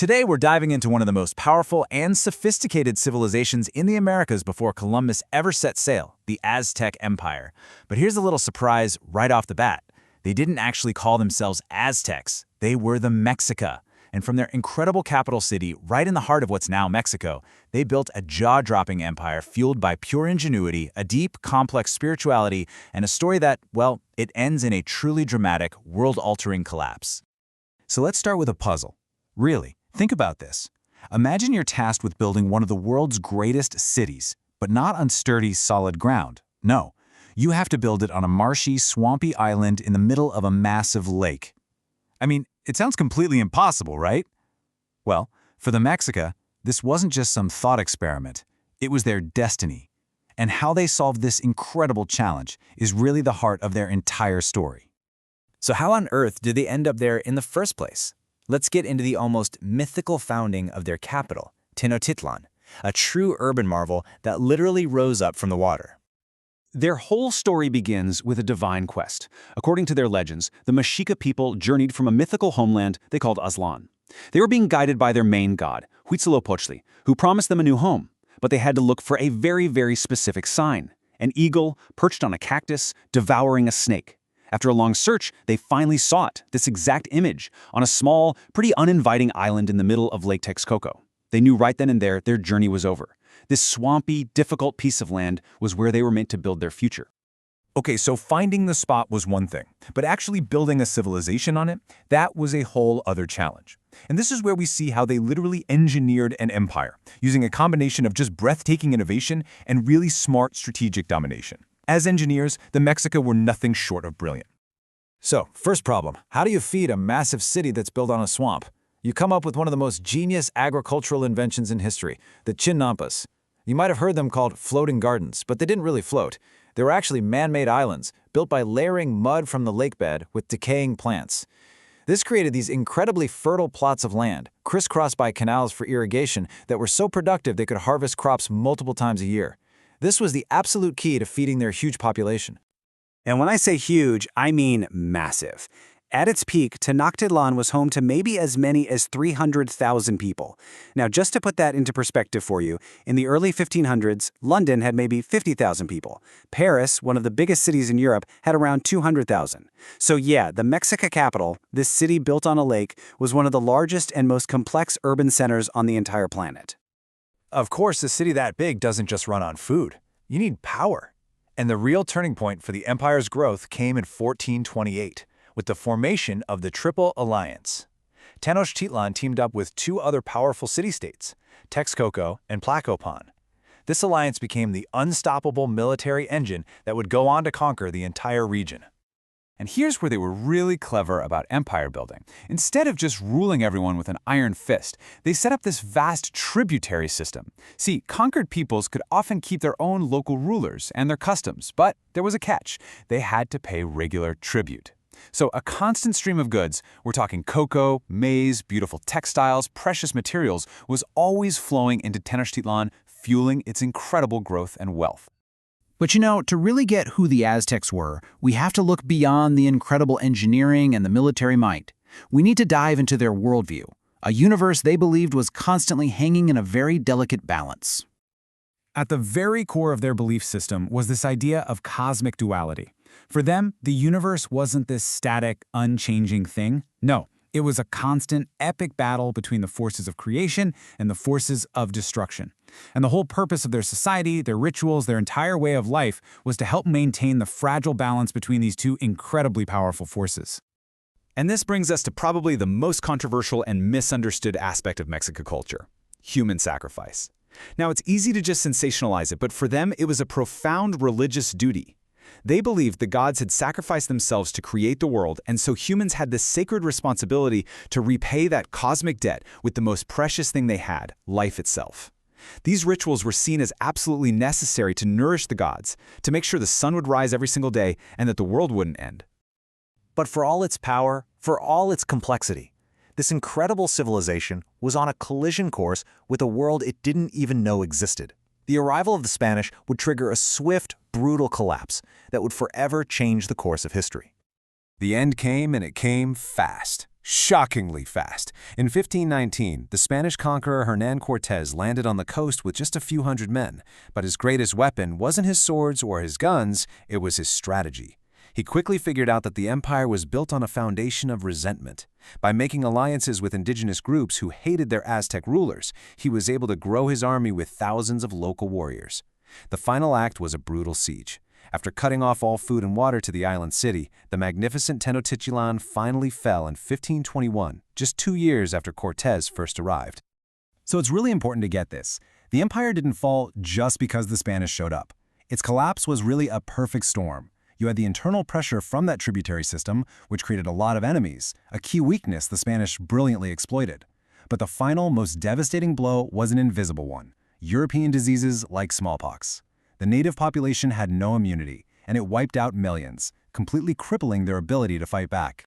Today, we're diving into one of the most powerful and sophisticated civilizations in the Americas before Columbus ever set sail, the Aztec Empire. But here's a little surprise right off the bat. They didn't actually call themselves Aztecs. They were the Mexica. And from their incredible capital city, right in the heart of what's now Mexico, they built a jaw-dropping empire fueled by pure ingenuity, a deep, complex spirituality, and a story that, well, it ends in a truly dramatic, world-altering collapse. So let's start with a puzzle. Really, think about this. Imagine you're tasked with building one of the world's greatest cities, but not on sturdy, solid ground. No, you have to build it on a marshy, swampy island in the middle of a massive lake. I mean, it sounds completely impossible, right? Well, for the Mexica, this wasn't just some thought experiment. It was their destiny. And how they solved this incredible challenge is really the heart of their entire story. So how on earth did they end up there in the first place? Let's get into the almost mythical founding of their capital, Tenochtitlan, a true urban marvel that literally rose up from the water. Their whole story begins with a divine quest. According to their legends, the Mexica people journeyed from a mythical homeland they called Aztlan. They were being guided by their main god, Huitzilopochtli, who promised them a new home. But they had to look for a very, very specific sign: an eagle perched on a cactus, devouring a snake. After a long search, they finally saw it, this exact image, on a small, pretty uninviting island in the middle of Lake Texcoco. They knew right then and there their journey was over. This swampy, difficult piece of land was where they were meant to build their future. Okay, so finding the spot was one thing, but actually building a civilization on it, that was a whole other challenge. And this is where we see how they literally engineered an empire, using a combination of just breathtaking innovation and really smart strategic domination. As engineers, the Mexica were nothing short of brilliant. So, first problem, how do you feed a massive city that's built on a swamp? You come up with one of the most genius agricultural inventions in history, the chinampas. You might have heard them called floating gardens, but they didn't really float. They were actually man-made islands, built by layering mud from the lake bed with decaying plants. This created these incredibly fertile plots of land, crisscrossed by canals for irrigation that were so productive they could harvest crops multiple times a year. This was the absolute key to feeding their huge population. And when I say huge, I mean massive. At its peak, Tenochtitlan was home to maybe as many as 300,000 people. Now, just to put that into perspective for you, in the early 1500s, London had maybe 50,000 people. Paris, one of the biggest cities in Europe, had around 200,000. So yeah, the Mexica capital, this city built on a lake, was one of the largest and most complex urban centers on the entire planet. Of course, a city that big doesn't just run on food. You need power. And the real turning point for the empire's growth came in 1428. With the formation of the Triple Alliance. Tenochtitlan teamed up with two other powerful city-states, Texcoco and Tlacopan. This alliance became the unstoppable military engine that would go on to conquer the entire region. And here's where they were really clever about empire building. Instead of just ruling everyone with an iron fist, they set up this vast tributary system. See, conquered peoples could often keep their own local rulers and their customs, but there was a catch. They had to pay regular tribute. So a constant stream of goods, we're talking cocoa, maize, beautiful textiles, precious materials, was always flowing into Tenochtitlan, fueling its incredible growth and wealth. But you know, to really get who the Aztecs were, we have to look beyond the incredible engineering and the military might. We need to dive into their worldview, a universe they believed was constantly hanging in a very delicate balance. At the very core of their belief system was this idea of cosmic duality. For them, the universe wasn't this static, unchanging thing. No, it was a constant, epic battle between the forces of creation and the forces of destruction. And the whole purpose of their society, their rituals, their entire way of life was to help maintain the fragile balance between these two incredibly powerful forces. And this brings us to probably the most controversial and misunderstood aspect of Mexican culture: human sacrifice. Now, it's easy to just sensationalize it, but for them, it was a profound religious duty. They believed the gods had sacrificed themselves to create the world, and so humans had this sacred responsibility to repay that cosmic debt with the most precious thing they had, life itself. These rituals were seen as absolutely necessary to nourish the gods, to make sure the sun would rise every single day and that the world wouldn't end. But for all its power, for all its complexity, this incredible civilization was on a collision course with a world it didn't even know existed. The arrival of the Spanish would trigger a swift, brutal collapse that would forever change the course of history. The end came, and it came fast. Shockingly fast. In 1519, the Spanish conqueror Hernán Cortés landed on the coast with just a few hundred men, but his greatest weapon wasn't his swords or his guns, it was his strategy. He quickly figured out that the empire was built on a foundation of resentment. By making alliances with indigenous groups who hated their Aztec rulers, he was able to grow his army with thousands of local warriors. The final act was a brutal siege. After cutting off all food and water to the island city, the magnificent Tenochtitlan finally fell in 1521, just 2 years after Cortés first arrived. So it's really important to get this. The empire didn't fall just because the Spanish showed up. Its collapse was really a perfect storm. You had the internal pressure from that tributary system, which created a lot of enemies, a key weakness the Spanish brilliantly exploited. But the final, most devastating blow was an invisible one: European diseases like smallpox. The native population had no immunity, and it wiped out millions, completely crippling their ability to fight back.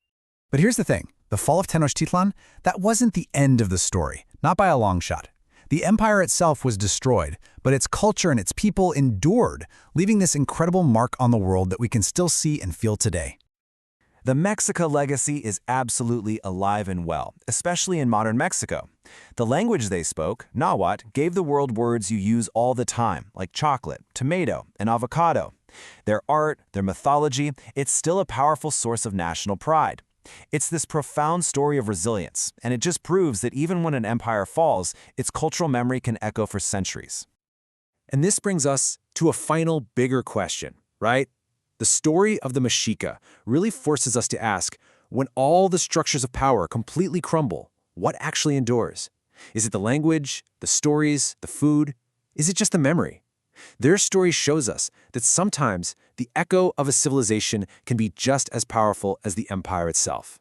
But here's the thing. The fall of Tenochtitlan, that wasn't the end of the story, not by a long shot. The empire itself was destroyed, but its culture and its people endured, leaving this incredible mark on the world that we can still see and feel today. The Mexica legacy is absolutely alive and well, especially in modern Mexico. The language they spoke, Nahuatl, gave the world words you use all the time, like chocolate, tomato, and avocado. Their art, their mythology, it's still a powerful source of national pride. It's this profound story of resilience, and it just proves that even when an empire falls, its cultural memory can echo for centuries. And this brings us to a final, bigger question, right? The story of the Mexica really forces us to ask, when all the structures of power completely crumble, what actually endures? Is it the language, the stories, the food? Is it just the memory? Their story shows us that sometimes the echo of a civilization can be just as powerful as the empire itself.